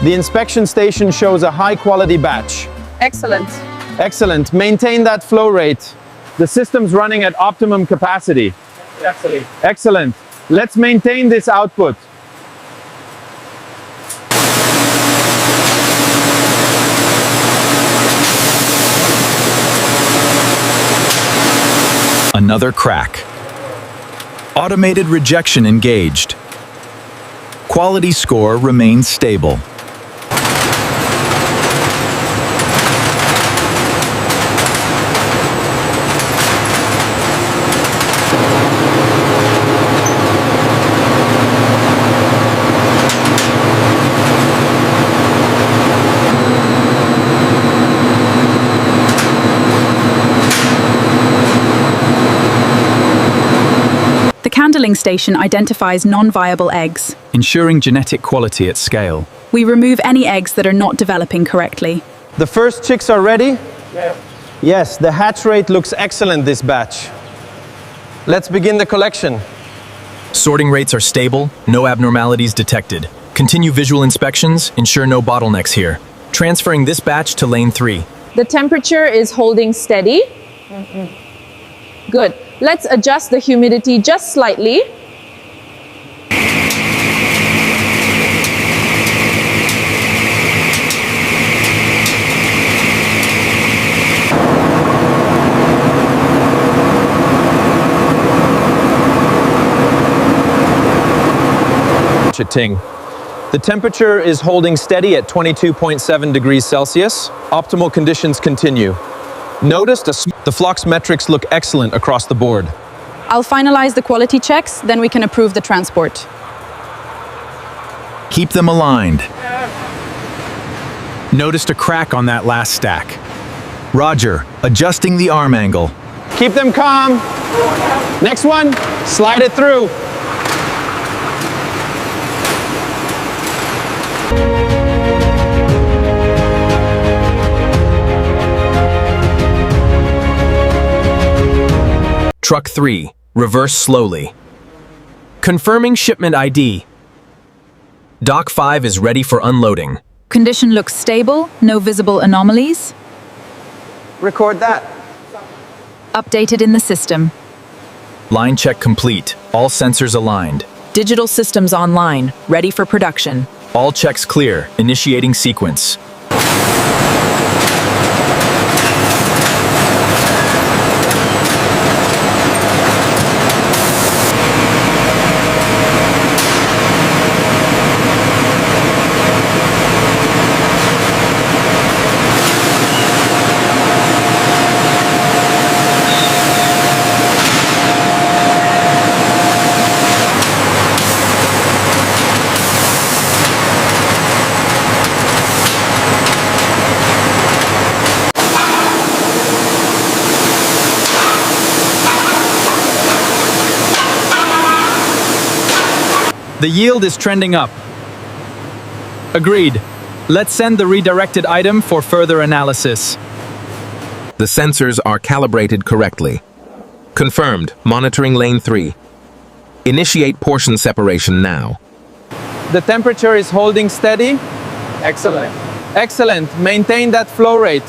The inspection station shows a high-quality batch. Excellent. Excellent. Maintain that flow rate. The system's running at optimum capacity. Absolutely. Excellent. Let's maintain this output. Another crack. Automated rejection engaged. Quality score remains stable. The candling station identifies non-viable eggs. Ensuring genetic quality at scale. We remove any eggs that are not developing correctly. The first chicks are ready? Yes, the hatch rate looks excellent this batch. Let's begin the collection. Sorting rates are stable, no abnormalities detected. Continue visual inspections, ensure no bottlenecks here. Transferring this batch to lane 3. The temperature is holding steady. Good. Let's adjust the humidity just slightly. The temperature is holding steady at 22.7 degrees Celsius. Optimal conditions continue. Notice the flock's metrics look excellent across the board. I'll finalize the quality checks, then we can approve the transport. Keep them aligned. Noticed a crack on that last stack. Roger, adjusting the arm angle. Keep them calm. Next one, slide it through. Truck 3, reverse slowly. Confirming shipment ID. Dock 5 is ready for unloading. Condition looks stable, no visible anomalies. Record that. Updated in the system. Line check complete, all sensors aligned. Digital systems online, ready for production. All checks clear, initiating sequence. The yield is trending up. Agreed. Let's send the redirected item for further analysis. The sensors are calibrated correctly. Confirmed. Monitoring lane 3. Initiate portion separation now. The temperature is holding steady. Excellent. Excellent. Maintain that flow rate.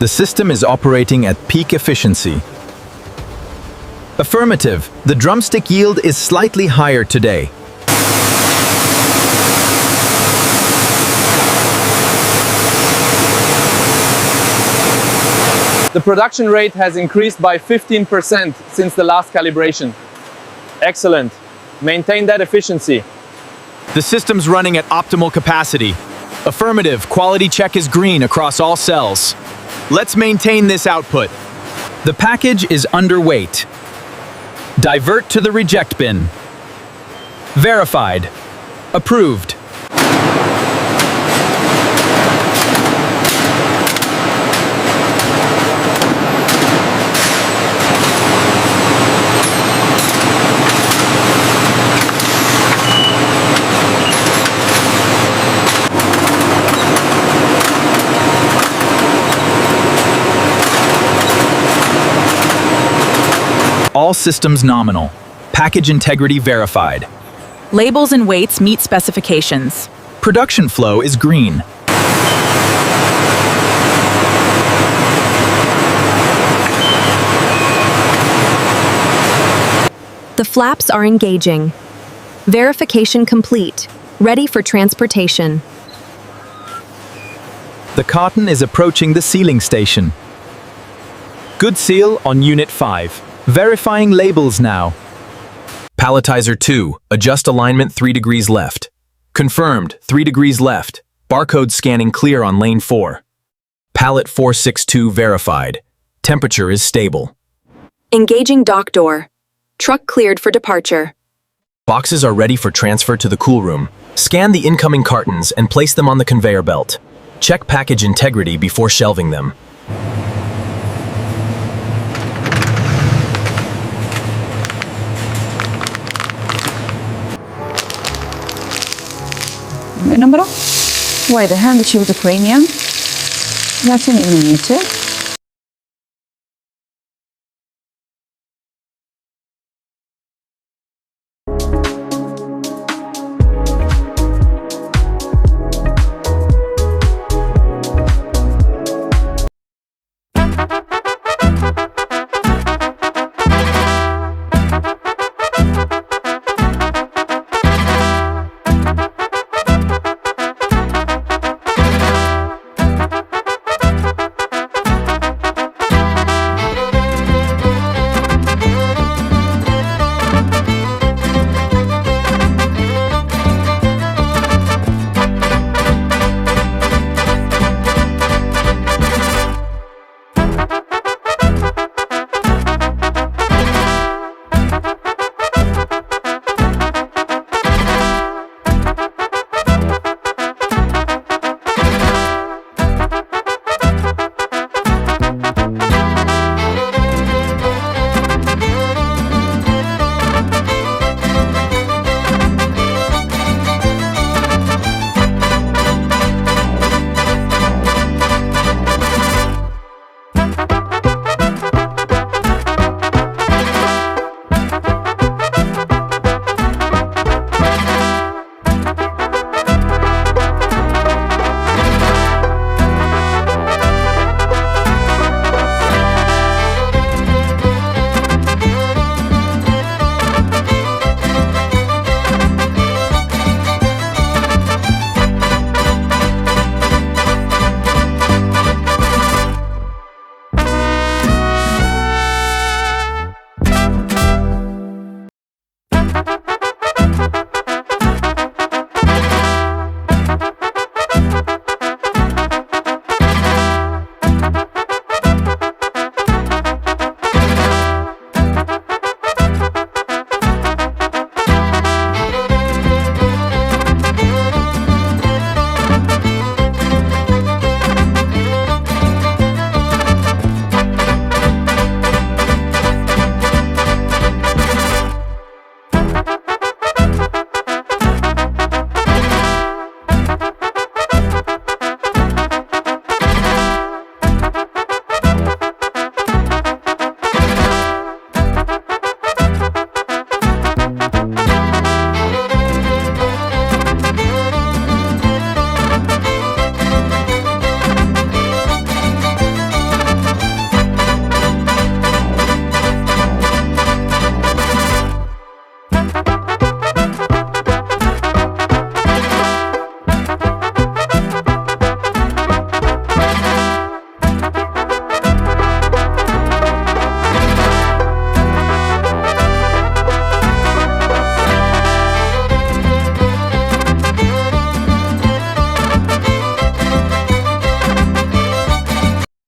The system is operating at peak efficiency. Affirmative. The drumstick yield is slightly higher today. The production rate has increased by 15% since the last calibration. Excellent. Maintain that efficiency. The system's running at optimal capacity. Affirmative. Quality check is green across all cells. Let's maintain this output. The package is underweight. Divert to the reject bin. Verified. Approved. All systems nominal. Package integrity verified. Labels and weights meet specifications. Production flow is green. The flaps are engaging. Verification complete. Ready for transportation. The cotton is approaching the sealing station. Good seal on Unit 5. Verifying labels now. Palletizer 2, adjust alignment 3 degrees left. Confirmed, 3 degrees left. Barcode scanning clear on lane 4. Pallet 462 verified. Temperature is stable. Engaging dock door. Truck cleared for departure. Boxes are ready for transfer to the cool room. Scan the incoming cartons and place them on the conveyor belt. Check package integrity before shelving them. Il numero? Vuoi the handkerchief with the premium? That's an immunity.